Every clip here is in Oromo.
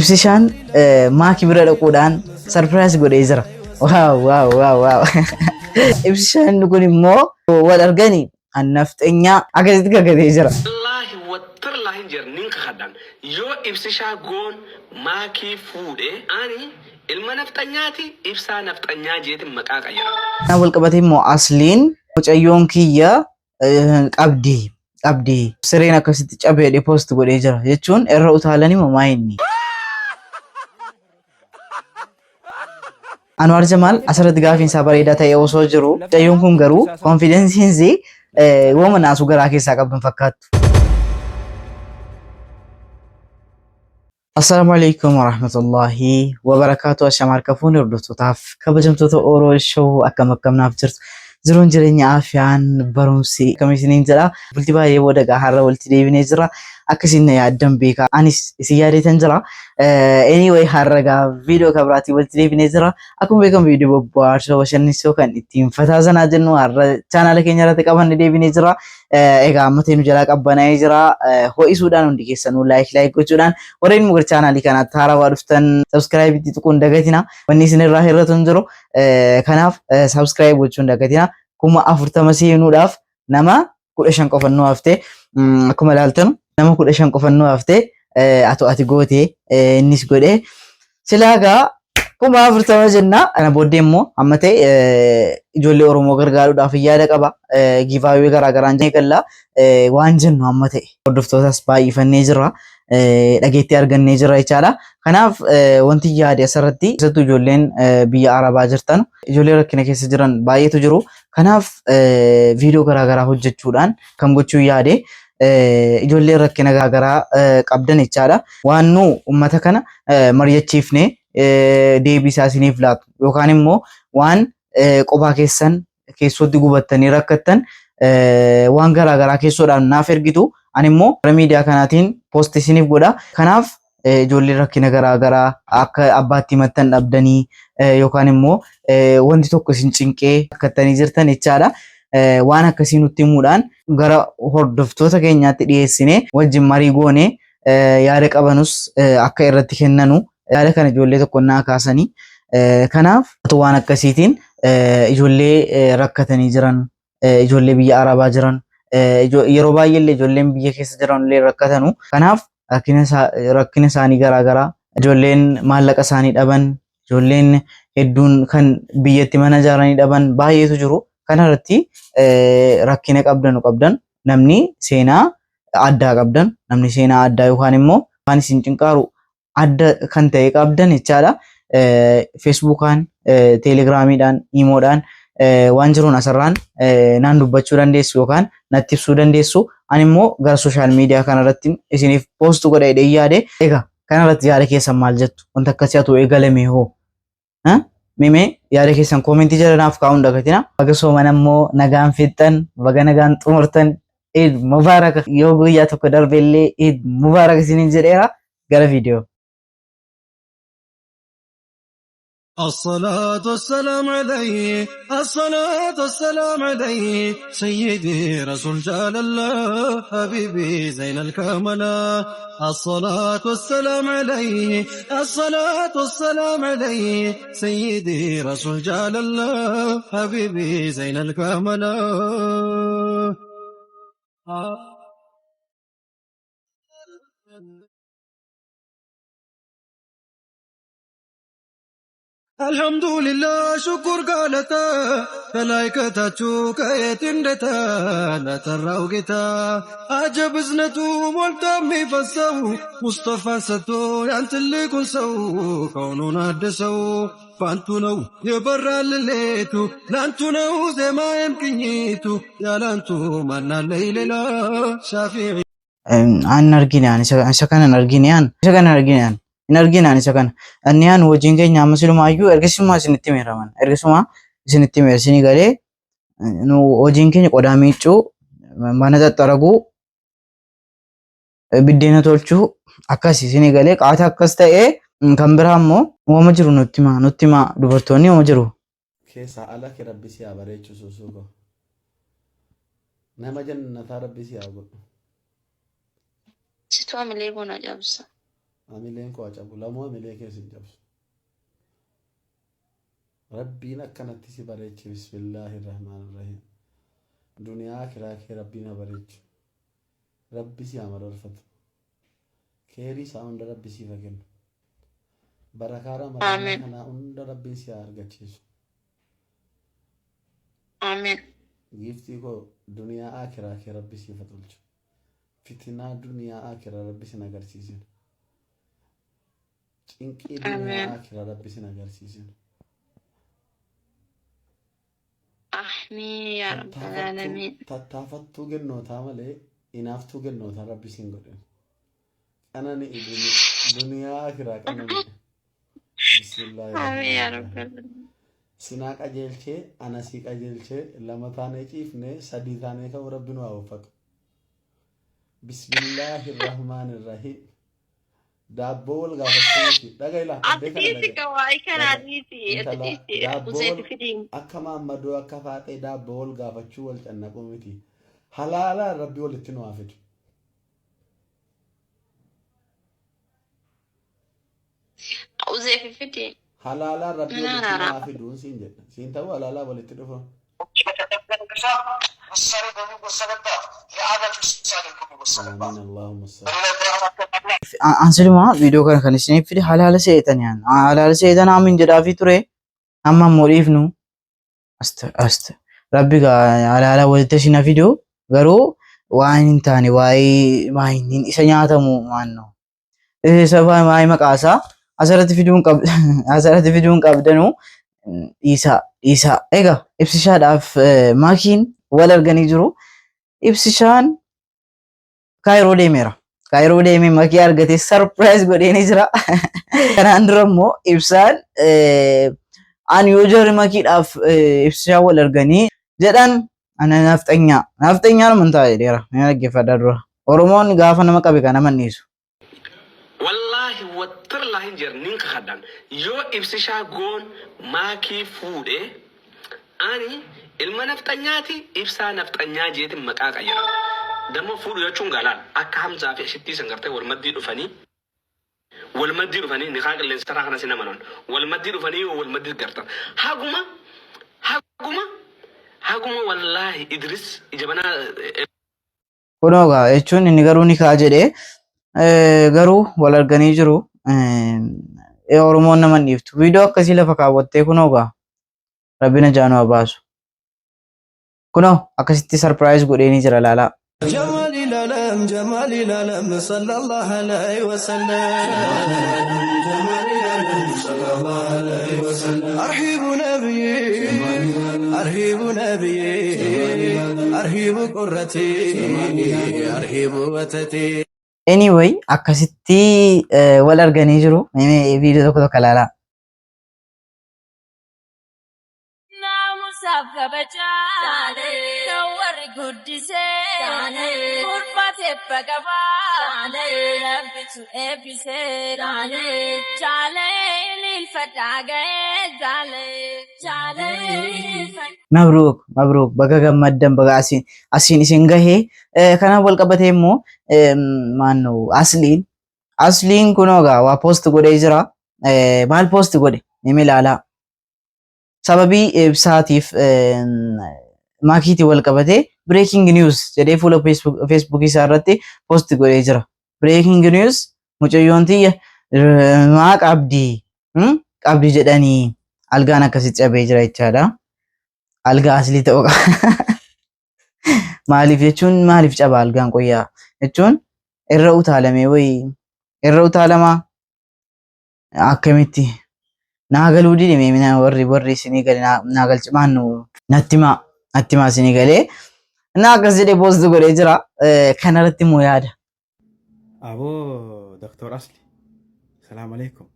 Ibsishaan maakii bira dhaquudhaan sarpiraayis godhee jira. Waaw waaw waaw waaw. Ibsishaan kun immoo wal arganii nafxeenyaa akkasitti gagatee jira. Wallaahi wattarlaahi jirnin kakadhan yoo ibsishaa goon maakii fuudhee ani ilma nafxanyaati ibsaa nafxanyaa jeetin maqaa qayyara. Wal qabatee immoo asliin mucayyoon kiyya qabdi sireen akkasitti cabee poost godhee jira jechuun irra utaalanii mamaa inni. Anwar Jamal asirratti gaafiinsaa bareedaa ta'ee osoo jiru mucayyoon kun garuu konfidensiinsi wooma naasuu garaa keessaa qabdu fakkaattu. Assalamu alaikum warahmatullahi wabarakatuh. Ashama harkafuun hordoftotaaf kabajamtoota Orool Show akkam naaf jirtu. Jiruun jireenya afyaan barumsi akkamiin jedha. Bultii baay'ee booda har'a walitti deebinee jira. Akkasiin yaaddan beeka. Anis isin yaadetan jira. Anyway har'a viidiyoo kabiraatii walitti deebinee jira. Akkuma beekamu viidiyoo bohaarsaa bashannansiisoo kan ittiin fataasanaa jennu har'a chaanaala keenya irratti qabanne deebinee jira. Egaa ammatee nu jalaa qabbanaa'ee jira. Ho'isuudhaan hundi keessanuu laayik gochuudhaan warreen mugar chaanaalii kanaatti haarawaa dhuftan sabskiraayibii tuquun dagatina. Wanni isin irraa hir'atu hin jiru. Kanaaf sabskiraayib gochuun dagatina. 40 seenuudhaaf nama 15 qofannoo haftee akkuma ilaaltanu nama 15 qofannoo haftee ati gootee innis godhee silaagaa 40 jenna. Ana booddee immoo amma ta'e ijoollee Oromoo gargaaruudhaaf yaada qaba. Givaawee garaagaraan jennee galla waan jennu amma ta'e hordoftootas baay'ifannee jirra. Dhageettii argannee jira jechaadha. Kanaaf wanti yaade asirratti keessattuu ijoolleen biyya Arabaa jirtan ijoollee rakkina keessa jiran baay'eetu jiru. Kanaaf viidiyoo garaagaraa hojjechuudhaan kan gochuu yaade ijoollee rakkina garaagaraa qabdan jechaadha. Waan nu uummata kana mari'achiifnee deebii isaa isiniif laatu yookaan immoo waan qophaa keessan keessootti gubattanii rakkattan waan garaagaraa keessoodhaan naaf ergitu. Ani immoo miidiyaa kanaatiin poost isiniif godha. Kanaaf ijoollee rakkina garaagaraa akka abbaatti himattan dhabdanii yookaan immoo wanti tokko isin cinqee rakkattanii jirtan jechaadha. Waan akkasii nutti himuudhaan gara hordoftoota keenyaatti dhiyeessine wajjin marii goone yaada qabanus akka irratti kennanu yaada kana ijoollee tokko naa kaasanii. Kanaaf waan akkasiitiin ijoollee rakkatanii jiran ijoollee biyya Arabaa jiran yeroo baay'ee ijoolleen biyya keessa jiran illee rakkatanu. Kanaaf rakkina isaanii garaagaraa ijoolleen maallaqa isaanii dhaban ijoolleen hedduun kan biyyatti mana ijaaranii dhaban baay'eetu jiru. Kana irratti rakkina qabdan namni seenaa addaa qabdan namni seenaa addaa yookaan immoo waan isin cinqaaru adda kan ta'e qabdan jechaadha. Feesbuukaan, teelegiraamiidhaan, iimoodhaan waan jiruun asirraan naan dubbachuu dandeessu yookaan natti ibsuu dandeessu. Ani immoo gara sooshaal miidiyaa kanarratti isiniif poost godhee yaade. Egaa kanarratti yaada keessan maal jettu? Wanta akkasii atu eegalame hoo? Mimee yaada keessan koomentii jala naaf kaa'uun dagatina. Baga soomana immoo nagaan fixxan, baga nagaan xumurtan. Eid mubaarak yoo guyyaa tokko darbellee eid mubaarak isiniin jedheera. Gara viidiyoo. الصلاة والسلام عليه الصلاة والسلام عليه سيدي رسول جال الله حبيبي زين الكاملة الصلاة والسلام عليه الصلاة والسلام عليه سيدي رسول جال الله حبيبي زين الكاملة الحمد لله شكر قالتا ملائكة تشوك يتندتا نتراو قتا عجب ازنتو ملتمي فسو مصطفى ستو يانتلي كن سو كونو نادسو فانتو نو يبرا الليتو لانتو نو زي ما يمكنيتو يا لانتو منا الليل لا شافعي An argine ani isa kana argine in arginaan isa kana inni aan wajjin keenya amma silumaayyuu ergasuma isinitti meeraman ergasuma isinitti meersini galee nu wajjin keenya qodaa miiccuu mana xaxxaraguu biddeena tolchuu akkas isini galee qaata akkas ta'ee kan biraa immoo uumama jiru nutti himaa dubartoonni uumama jiru. Keessa ala ke rabbi si haa bareechu suusuuko nama jannataa rabbi si haa godhu. Situ amilee bona jabsa. Amileen koo cabu lamoo amilee keessa hin cabsu. Rabbiin akkanatti si bareeche bismillaahi rahmaani rahiim. Duniyaa kiraa kee rabbiin ha bareechu. Rabbi si haa mararfatu. Keerii isaa hunda rabbi siif haa kennu. Barakaa Ramadaan kanaa hunda rabbiin si haa argachiisu. Amiin. Giiftii koo duniyaa akiraa kee rabbi siif haa tolchu. Fitinaa duniyaa akiraa rabbi sin agarsiisin. Cinqii duniyaa akiraa rabbi sin agarsiisin. Amiin yaa rabbal aalamiin. Tattaafattuu gennootaa malee inaaftuu gennootaa rabbi sin godhin. Qanani duniyaa akiraa qanani. Bismillaahi. Amiin yaa rabbal aalamiin. Sinaa qajeelchee anasii qajeelchee lama taanee ciifnee sadii taanee ka'u rabbi nu haa uffatu. Bismillaahi rahmaani rahiim. Daabboo wal gaafachuu dhagaila Atiiti kawaa ikanaatiiti atiiti useeti fidiin. akka maammadoo akka faaqee daabboo wal gaafachuu wal cannaquu miti. Halaalaa rabbi walitti nu haa fidu. Useefi fidiin. Halaalaa rabbi walitti nu haa fiduun siin jedha. Siin ta'uu halaalaa walitti dhufu. Amiin Allahumma salli. Ansilumaa viidiyoo kana kan isiniif fide halaala seetan yaan halaala seetan aamin jedhaafi ture amma ammoo dhiifnu asta rabbi halaala walitti isina fiduu garuu waan hin taane waa'ee isa nyaatamu maannoo isa waa'ee maqaasaa asirratti fiduun qabdanuu dhiisaa egaa ibsishaadhaaf maakiin wal arganii jiru ibsishaan kaayiroo deemeera. Kaayiroo deemee makii argate sarpiraayis godheenii jira. Kanaan dura immoo ibsaan ani yoo jarri makiidhaaf ibsishaan wal arganii jedhan ana nafxanyaa nama taa'e dheera ni dhaggeeffadha dura. Oromoon gaafa nama qabe kan nama dhiisu. Wallaahi wattir laahin jer ninka kadhan yoo ibsishaa goon maakii fuudhee ani ilma nafxanyaati ibsaa nafxanyaa jeetin maqaa qayyara. Dama fuudhu jechuun galaan akka Hamzaa fi Ashittii san gartee walmaddii dhufanii ni kaa qilleensa taraa kana sin amanan walmaddii dhufanii yoo walmaddii gartan haguma wallaahi Idris ijabanaa. Kunoo gaa jechuun inni garuu ni kaa jedhee garuu wal arganii jiru. Oromoon nama dhiiftu viidiyoo akkasii lafa kaawwattee kunoo gaa rabbina jaanuu baasu. Kunoo akkasitti sarpiraayis godheenii jira laalaa. جمال العالم صلى الله عليه وسلم جمال العالم صلى الله عليه وسلم أرحب نبي أرحب قرتي أرحب وتتي Anyway akkasitti wal arganii jiru viidiyoo tokko laalaa. Warri guddisee kurfatee bagabaa rabbitu eebbisee jaalee ilfadhaa ga'ee jaalee. Mabruuk baga gammaddan baga asiin isin gahee kanaan wal qabatee immoo maannoo asliin kunoo gaa waa poost godhee jira. Maal poost godhe nimi ilaalaa. Sababii ibsaatiif maakiitii wal qabatee breaking news jedhee fuula Facebook isaa irratti post godhee jira. Breaking news mucayyoon tiyya maa qabdi jedhanii algaan akkasitti cabee jira jechaadha. Algaa aslii ta'uu qaba. Maaliif jechuun maaliif caba algaan qoyyaa jechuun irra utaalamee irra utaalamaa akkamitti naagaluu didime warri isinii gale naagalchi maannu nattimaa isinii galee naa akkas jedhee poost godhee jira. Kanarratti immoo yaada. Aboo Dr. Asli salaamu alaikum.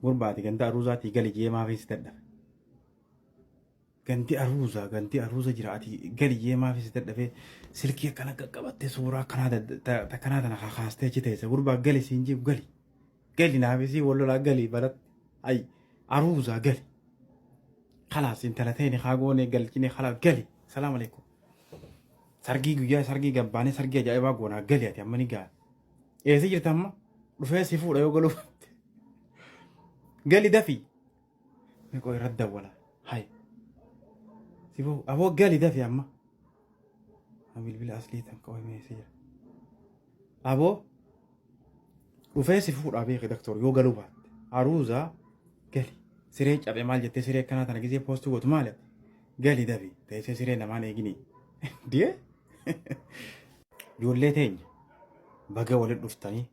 Gurbaati ganti aruuzaatii gali jeemaa fi sitadha. Ganti aruuza jiraati gali jeemaa fi sitadha. Silkii akkana qaqqabattee suuraa akkanaa tana kaastee chiteessa. Gurbaa gali siin jiru gali naafisii wallolaa gali baratti. Ay aruuza gali. Khalaas intalateeni haagoone galchine khalaas gali. Salaamu alaikum. Sargii guyyaa sargii gabbaanee sargii ajaa'ibaa goonaa gali ati amma ni gaa. Eessa jirta amma? dhufee si fuudha yoo galuuf gali dafi meeqoo irratti dawwala hay si fuudha aboo gali dafi amma bilbila aslii tan qabamee si jira aboo dhufee si fuudha beeki doktor yoo galuu baatte aruuza gali siree cabee maal jettee siree akkanaa tana gisee poostii gootu maali gali dafi teessee siree namaan eegini diye ijoollee teenya baga walitti dhuftanii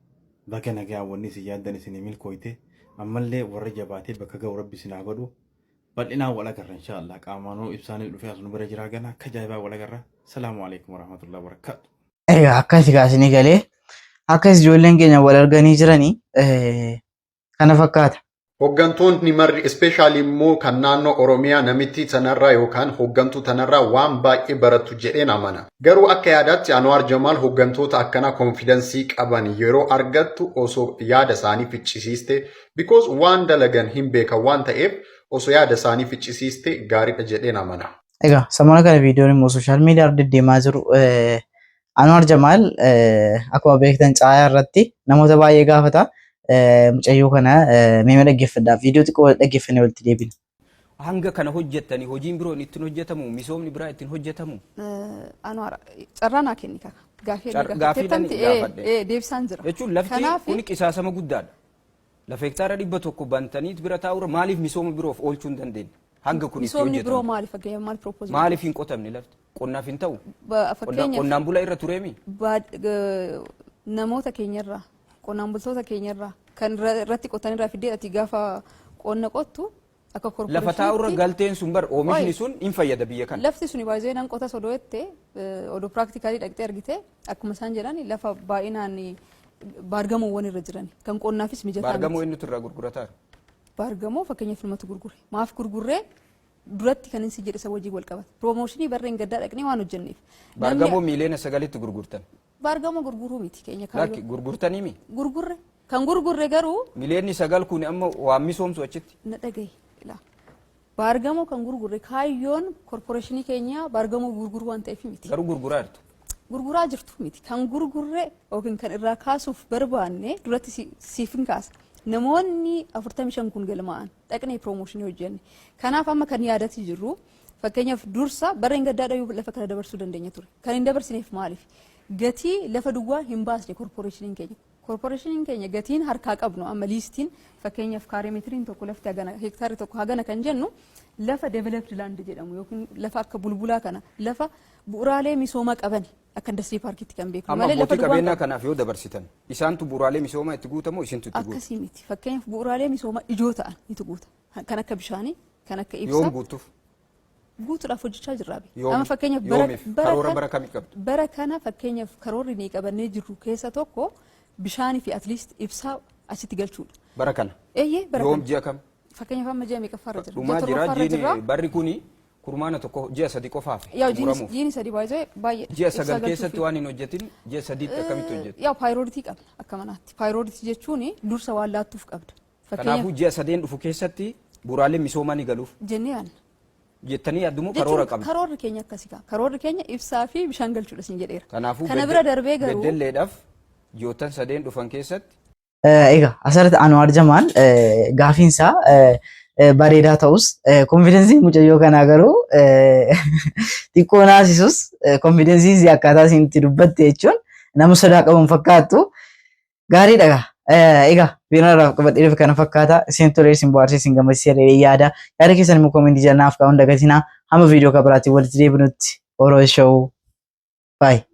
baga nagaa wanni si yaaddan isin milkooyte ammallee warra jabaatee bakka ga'u rabbi sinaa godhu bal'inaa wal agarra inshaallah qaamaanuu ibsaanii dhufee asuma bira jiraa gana akka ajaa'ibaa wal agarra salaamu alaikum warahmatullahi wabarakatuh. Egaa akkasi kaasanii galee akkas ijoolleen keenya wal arganii jiranii kana fakkaata. Hooggantoonni marri ispeeshaalii immoo kan naannoo Oromiyaa namitti tanarraa yookaan hooggantuu tanarraa waan baay'ee baratu jedheen amana. Garuu akka yaadaatti Anwaar Jamaal hooggantoota akkanaa konfidensii qaban yeroo argattu osoo yaada isaanii ficcisiiste because waan dalagan hin beekan waan ta'eef osoo yaada isaanii ficcisiiste gaariidha jedheen amana. Egaa samana kana viidiyoon immoo sooshaal miidiyaa irra deddeemaa jiru. Anwaar Jamaal akkuma beektan caayaa irratti namoota baay'ee gaafata. Mucayyoo kana mee dhaggeeffadhaaf viidiyoo xiqqoo dhaggeeffannee walitti deebina. Hanga kana hojjettanii hojiin biroon ittiin hojjetamu misoomni biraa ittiin hojjetamu. Anwaar carraa naa kenni kaka. Gaaffiidhaan deebisaan jira. Jechuun lafti kun qisaasama guddaadha. Lafa hektaara 100 bantaniit bira taa'uura maaliif misooma biroof oolchuu hin dandeenye? Hanga kun itti hojjetamu. Misoomni biroo maaliif fakkeenyaaf maal propose? Maaliif hin qotamne lafti? Qonnaaf hin ta'u? Qonnaan bulaa irra tureemi? Namoota keenyarraa qonnaan bultoota keenyarraa kan irratti qotanirraa fiddee ati gaafa qonna qottu akka korporeeshiniitti lafa taa'urra galteen sun bar oomishni sun hin fayyada biyya kana. Lafti suni baay'ee nan qota sodoo jette odoo piraaktikaali dhaqxee argite akkuma isaan jedhan lafa baay'inaan baargamoowwan irra jiran kan qonnaafis mijataa miti. Baargamoo eenyutu irraa gurgurataa? Baargamoo fakkeenyaaf filmatu gurgure. Maaf gurgurree duratti kan inni jedhe isa wajjin wal qabata. Piroomooshinii barreen gaddaa dhaqnee waan hojjenneef. Baargamoo miiliyoona 9tti gurgurtan. Baargamoo gurguruu miti keenya kaayoo. Lakki gurgurtanii mi? Gurgurre. Kan gurgurre garuu miliyoonni 9 kun amma waan misoomsu achitti. Na dhagaye ila. Baargamoo kan gurgurre kaayyoon korporeeshinii keenya baargamoo gurguruu waan ta'eef miti. Garuu gurguraa jirtu. Gurguraa jirtu miti. Kan gurgurre yookiin kan irraa kaasuuf barbaanne duratti siif hin kaasa. Namoonni 45 kun galmaa'an dhaqnee piroomooshinii hojjenne. Kanaaf amma kan yaadati jirru fakkeenyaaf dursa barreen gaddaa dhayuu lafa kana dabarsuu dandeenya ture. Kan hin dabarsineef maaliif? Gatii lafa duwwaa hin baasne korporeeshiniin keenya. Korporeeshiniin keenya gatiin harkaa qabnu amma liistiin fakkeenyaaf kaaree meetiriin tokko lafti hagana hektaarri tokko hagana kan jennu lafa developed land jedhamu yookiin lafa akka bulbulaa kana lafa bu'uuraalee misoomaa qaban akka indastrii paarkiitti kan beekamu malee lafa qabeenyaa kanaaf yoo dabarsitan isaantu bu'uuraalee misoomaa itti guutamu isintu itti guutu akkasii miti fakkeenyaaf bu'uuraalee misoomaa ijoo ta'an itti guuta kan akka bishaanii kan akka ibsaa yoom guutuuf guutuudhaaf hojjechaa jirra amma fakkeenyaaf bara kana fakkeenyaaf karoorri ni qabannee jirru keessa tokko bishaanii fi atleast ibsaa asitti galchuudha. Bara kana. Eeyyee bara kana. Yoom ji'a kam? Fakkeenyaaf amma ji'a meeqa farra jira? Dhumaa jira jiini barri kuni kurmaana tokko ji'a 3 qofaaf. Yaa jiini 3 baay'ee. Ji'a 9 keessatti waan hin hojjetin ji'a 3tti akkamitti hojjetu? Yaa paayirootii qabna akka manaatti. Paayirootii jechuun dursa waan laattuuf qabda. Kanaafuu ji'a 3 dhufu keessatti bu'uuraalee misoomaa ni galuuf. Jennee yaadna. Jettanii yaaddumoo karoora qabna. Karoorri keenya akkasii kaa. Karoorri keenya ibsaa fi bishaan galchuudha sin jedheera. Kanaafuu kana bira darbee garuu beddelleedhaaf jootan 3 dhufan keessatti. Egaa asirratti Anwaar Jamaal gaafiinsaa bareedaa ta'us konfidensiin mucayyoo kanaa garuu xiqqoo naasisus konfidensiin akkaataa isin itti dubbatte jechuun nama sodaa qabuun fakkaattu gaariidha. Egaa viidiyoon qabadheef kana fakkaata isin tolee isin bohaarsee isin gammachiisee yaada keessan immoo koomentii jalatti naaf kaa'uun dagatinaa hamma viidiyoo kabiraatti walitti deebinutti Oromoo Show. Bye.